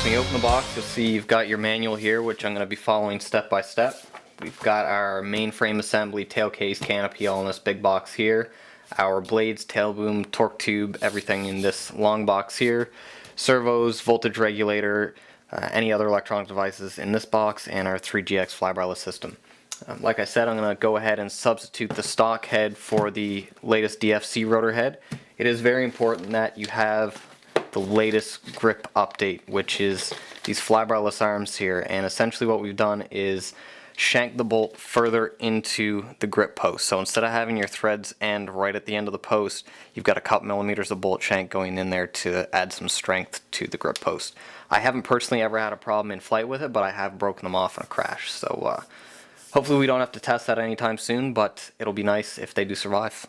When you open the box, you'll see you've got your manual here, which I'm going to be following step by step. We've got our main frame assembly, tail case, canopy all in this big box here. Our blades, tail boom, torque tube, everything in this long box here. Servos, voltage regulator, any other electronic devices in this box, and our 3GX flybarless system. Like I said, I'm going to go ahead and substitute the stock head for the latest DFC rotor head. It is very important that you have the latest grip update, which is these flybarless arms here, and essentially what we've done is shank the bolt further into the grip post. So instead of having your threads end right at the end of the post, you've got a couple millimeters of bolt shank going in there to add some strength to the grip post. I haven't personally ever had a problem in flight with it, but I have broken them off in a crash, so hopefully we don't have to test that anytime soon, but it'll be nice if they do survive.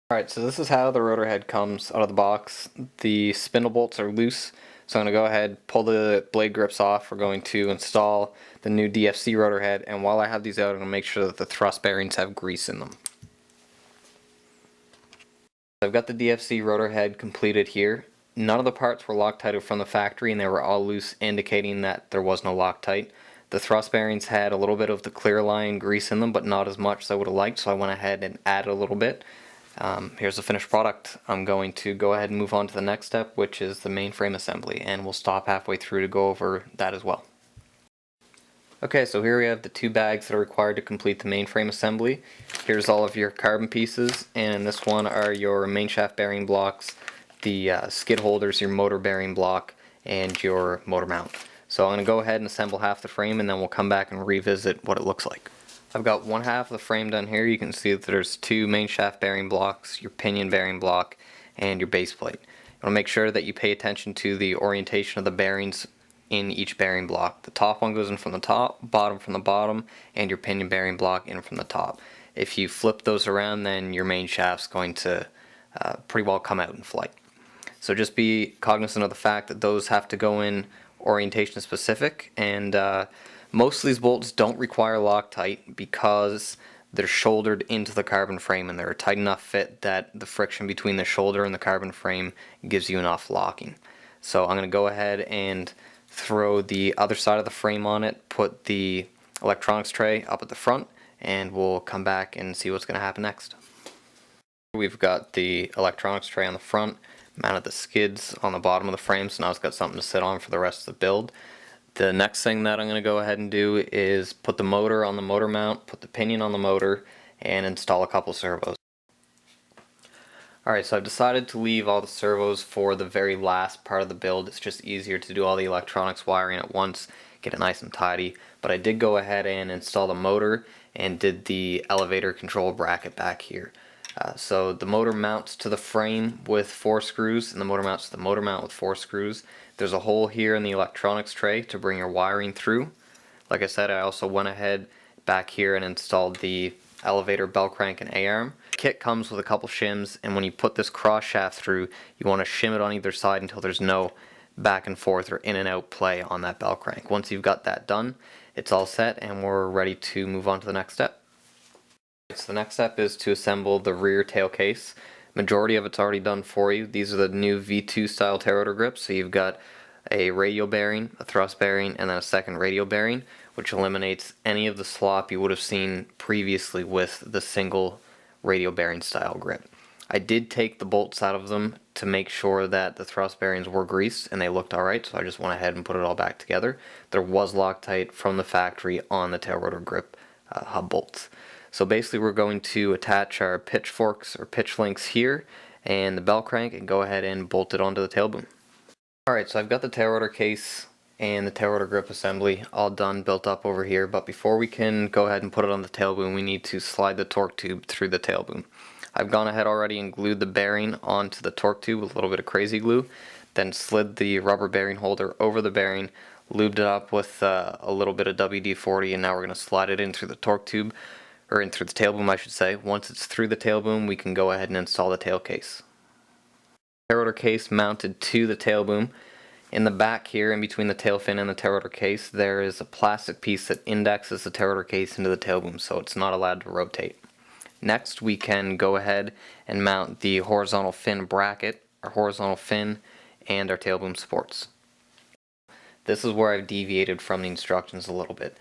Alright, so this is how the rotor head comes out of the box. The spindle bolts are loose, so I'm going to go ahead, pull the blade grips off. We're going to install the new DFC rotor head, and while I have these out, I'm going to make sure that the thrust bearings have grease in them. I've got the DFC rotor head completed here. None of the parts were Loctited from the factory, and they were all loose, indicating that there was no Loctite. The thrust bearings had a little bit of the clear line grease in them, but not as much as I would have liked, so I went ahead and added a little bit. Here's the finished product. I'm going to go ahead and move on to the next step, which is the main frame assembly, and we'll stop halfway through to go over that as well. Okay, so here we have the two bags that are required to complete the main frame assembly. Here's all of your carbon pieces, and in this one are your main shaft bearing blocks, the skid holders, your motor bearing block, and your motor mount. So I'm going to go ahead and assemble half the frame, and then we'll come back and revisit what it looks like. I've got one half of the frame done here. You can see that there's two main shaft bearing blocks, your pinion bearing block, and your base plate. You want to make sure that you pay attention to the orientation of the bearings in each bearing block. The top one goes in from the top, bottom from the bottom, and your pinion bearing block in from the top. If you flip those around, then your main shaft's going to pretty well come out in flight. So just be cognizant of the fact that those have to go in orientation specific, and most of these bolts don't require Loctite because they're shouldered into the carbon frame and they're a tight enough fit that the friction between the shoulder and the carbon frame gives you enough locking. So I'm going to go ahead and throw the other side of the frame on it, put the electronics tray up at the front, and we'll come back and see what's going to happen next. We've got the electronics tray on the front, mounted the skids on the bottom of the frame, so now it's got something to sit on for the rest of the build. The next thing that I'm going to go ahead and do is put the motor on the motor mount, put the pinion on the motor, and install a couple servos. Alright, so I've decided to leave all the servos for the very last part of the build. It's just easier to do all the electronics wiring at once, get it nice and tidy. But I did go ahead and install the motor and did the elevator control bracket back here. So the motor mounts to the frame with 4 screws, and the motor mounts to the motor mount with 4 screws. There's a hole here in the electronics tray to bring your wiring through. Like I said, I also went ahead back here and installed the elevator bell crank and A-arm. The kit comes with a couple shims, and when you put this cross shaft through, you want to shim it on either side until there's no back and forth or in and out play on that bell crank. Once you've got that done, it's all set and we're ready to move on to the next step. So the next step is to assemble the rear tail case. Majority of it's already done for you. These are the new V2 style tail rotor grips, so you've got a radial bearing, a thrust bearing, and then a second radial bearing, which eliminates any of the slop you would have seen previously with the single radial bearing style grip. I did take the bolts out of them to make sure that the thrust bearings were greased and they looked alright, so I just went ahead and put it all back together. There was Loctite from the factory on the tail rotor grip hub bolts. So basically we're going to attach our pitchforks or pitch links here and the bell crank and go ahead and bolt it onto the tail boom. Alright, so I've got the tail rotor case and the tail rotor grip assembly all done, built up over here, but before we can go ahead and put it on the tail boom, we need to slide the torque tube through the tail boom. I've gone ahead already and glued the bearing onto the torque tube with a little bit of crazy glue, then slid the rubber bearing holder over the bearing, lubed it up with a little bit of WD-40, and now we're going to slide it in through the torque tube, or in through the tail boom I should say. Once it's through the tail boom, we can go ahead and install the tail case. Tail rotor case mounted to the tail boom. In the back here, in between the tail fin and the tail rotor case, there is a plastic piece that indexes the tail rotor case into the tail boom, so it's not allowed to rotate. Next, we can go ahead and mount the horizontal fin bracket, our horizontal fin, and our tail boom supports. This is where I've deviated from the instructions a little bit.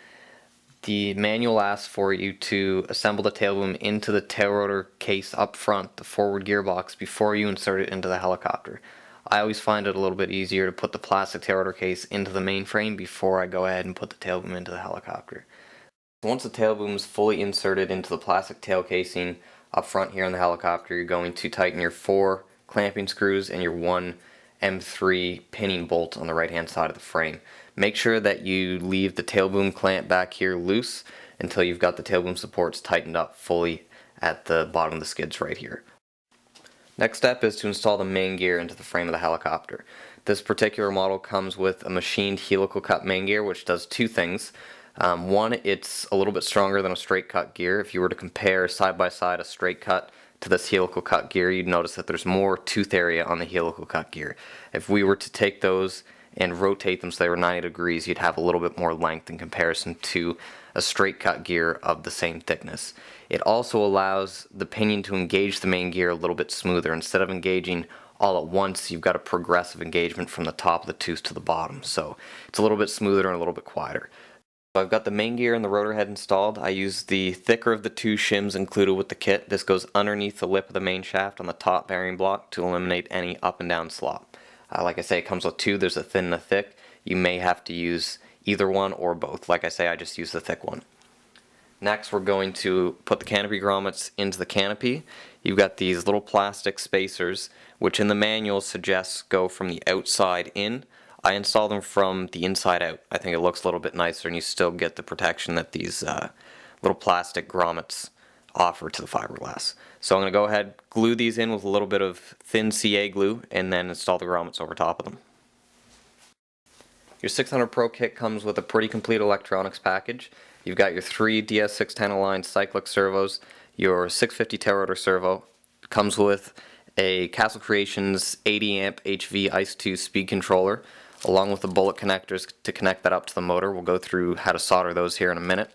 The manual asks for you to assemble the tail boom into the tail rotor case up front, the forward gearbox, before you insert it into the helicopter. I always find it a little bit easier to put the plastic tail rotor case into the mainframe before I go ahead and put the tail boom into the helicopter. Once the tail boom is fully inserted into the plastic tail casing up front here in the helicopter, you're going to tighten your 4 clamping screws and your 1 M3 pinning bolt on the right hand side of the frame. Make sure that you leave the tail boom clamp back here loose until you've got the tail boom supports tightened up fully at the bottom of the skids right here. Next step is to install the main gear into the frame of the helicopter. This particular model comes with a machined helical cut main gear, which does 2 things. One, it's a little bit stronger than a straight cut gear. If you were to compare side by side a straight cut to this helical cut gear, you'd notice that there's more tooth area on the helical cut gear. If we were to take those and rotate them so they were 90 degrees, you'd have a little bit more length in comparison to a straight cut gear of the same thickness. It also allows the pinion to engage the main gear a little bit smoother. Instead of engaging all at once, you've got a progressive engagement from the top of the tooth to the bottom, so it's a little bit smoother and a little bit quieter. So I've got the main gear and the rotor head installed. I use the thicker of the 2 shims included with the kit. This goes underneath the lip of the main shaft on the top bearing block to eliminate any up and down slop. Like I say, it comes with 2. There's a thin and a thick. You may have to use either one or both. Like I say, I just use the thick one. Next, we're going to put the canopy grommets into the canopy. You've got these little plastic spacers, which in the manual suggests go from the outside in. I install them from the inside out. I think it looks a little bit nicer and you still get the protection that these little plastic grommets offer to the fiberglass. So I'm going to go ahead, glue these in with a little bit of thin CA glue, and then install the grommets over top of them. Your 600 Pro kit comes with a pretty complete electronics package. You've got your 3 DS610 aligned cyclic servos, your 650 tail rotor servo. It comes with a Castle Creations 80 amp HV Ice 2 speed controller, along with the bullet connectors to connect that up to the motor. We'll go through how to solder those here in a minute.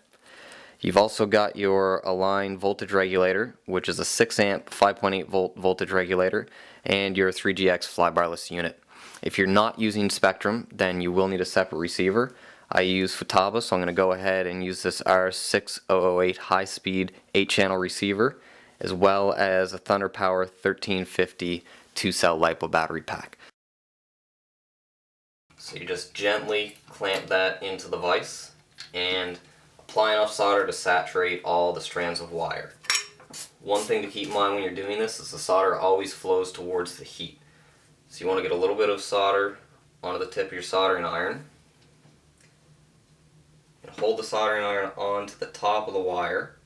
You've also got your Align voltage regulator, which is a 6 amp 5.8 volt voltage regulator, and your 3GX fly-barless unit. If you're not using Spectrum, then you will need a separate receiver. I use Futaba, so I'm going to go ahead and use this R6008 high-speed 8-channel receiver, as well as a Thunder Power 1350 2-cell LiPo battery pack. So you just gently clamp that into the vise and apply enough solder to saturate all the strands of wire. One thing to keep in mind when you're doing this is the solder always flows towards the heat. So you want to get a little bit of solder onto the tip of your soldering iron. And hold the soldering iron onto the top of the wire.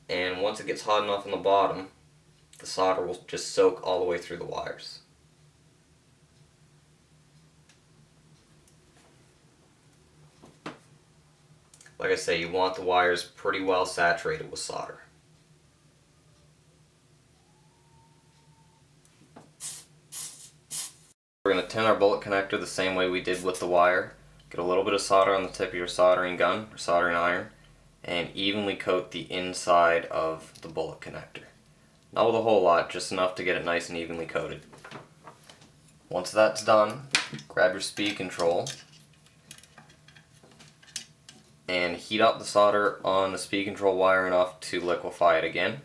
And once it gets hot enough on the bottom, the solder will just soak all the way through the wires. Like I say, you want the wires pretty well saturated with solder. We're going to tin our bullet connector the same way we did with the wire. Get a little bit of solder on the tip of your soldering gun, or soldering iron, and evenly coat the inside of the bullet connector. Not with a whole lot, just enough to get it nice and evenly coated. Once that's done, grab your speed control and heat up the solder on the speed control wire enough to liquefy it again.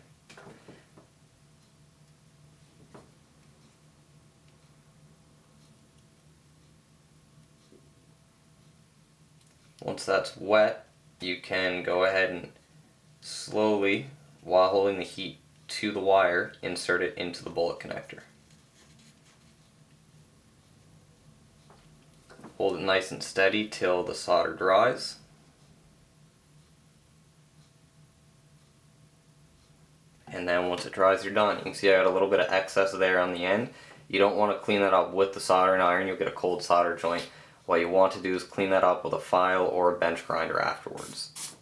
Once that's wet, you can go ahead and slowly, while holding the heat to the wire, insert it into the bullet connector. Hold it nice and steady till the solder dries. And then once it dries, you're done. You can see I got a little bit of excess there on the end. You don't want to clean that up with the soldering iron, you'll get a cold solder joint. What you want to do is clean that up with a file or a bench grinder afterwards.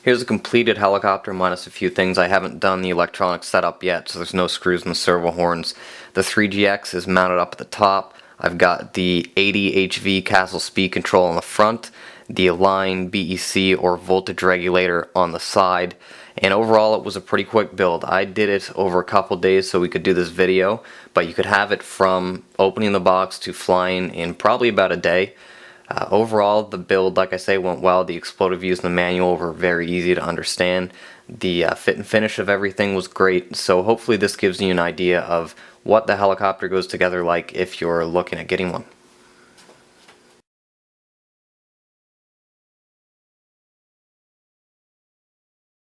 Here's a completed helicopter minus a few things. I haven't done the electronic setup yet, so there's no screws in the servo horns. The 3GX is mounted up at the top. I've got the 80 HV Castle speed control on the front. the line, BEC, or voltage regulator on the side. And overall it was a pretty quick build. I did it over a couple days so we could do this video, but you could have it from opening the box to flying in probably about a day. Overall, the build, like I say, went well. The explosive views in the manual were very easy to understand. The fit and finish of everything was great, so hopefully this gives you an idea of what the helicopter goes together like if you're looking at getting one.